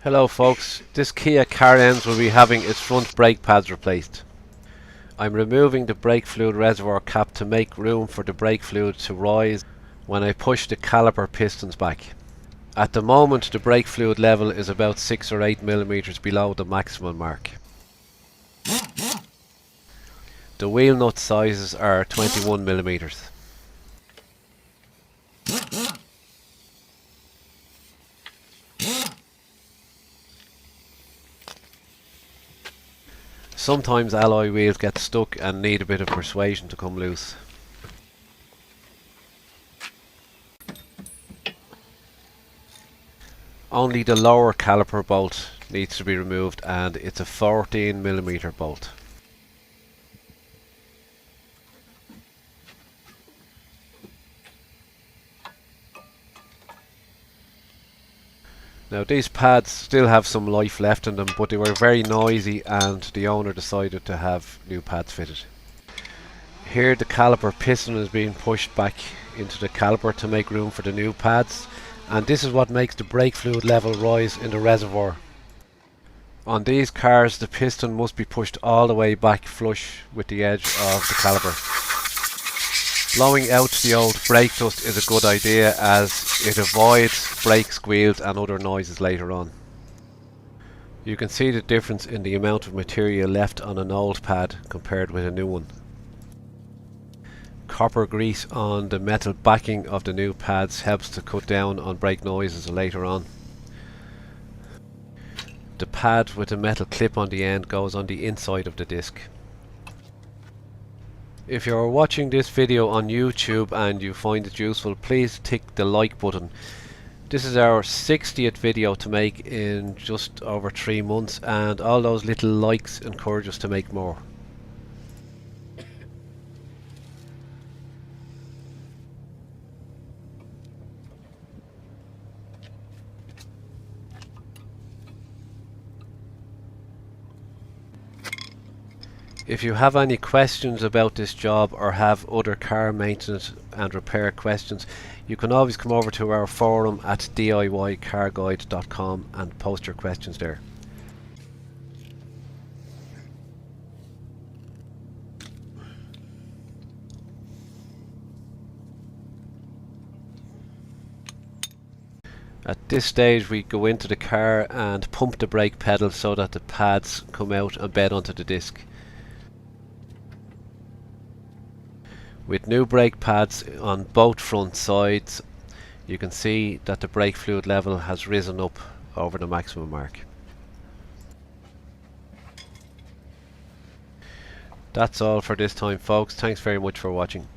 Hello folks, this Kia Carens will be having its front brake pads replaced. I'm removing the brake fluid reservoir cap to make room for the brake fluid to rise when I push the caliper pistons back. At the moment the brake fluid level is about 6 or 8 millimeters below the maximum mark. The wheel nut sizes are 21 millimeters. Sometimes alloy wheels get stuck and need a bit of persuasion to come loose. Only the lower caliper bolt needs to be removed, and it's a 14 millimeter bolt. Now these pads still have some life left in them, but they were very noisy and the owner decided to have new pads fitted. Here the caliper piston is being pushed back into the caliper to make room for the new pads, and this is what makes the brake fluid level rise in the reservoir. On these cars the piston must be pushed all the way back flush with the edge of the caliper. Blowing out the old brake dust is a good idea as it avoids brake squeals and other noises later on. You can see the difference in the amount of material left on an old pad compared with a new one. Copper grease on the metal backing of the new pads helps to cut down on brake noises later on. The pad with a metal clip on the end goes on the inside of the disc. If you're watching this video on YouTube and you find it useful, please tick the like button. This is our 60th video to make in just over 3 months, and all those little likes encourage us to make more. If you have any questions about this job or have other car maintenance and repair questions, you can always come over to our forum at DIYcarguide.com and post your questions there. At this stage we go into the car and pump the brake pedal so that the pads come out and bed onto the disc. With new brake pads on both front sides, you can see that the brake fluid level has risen up over the maximum mark. That's all for this time folks, thanks very much for watching.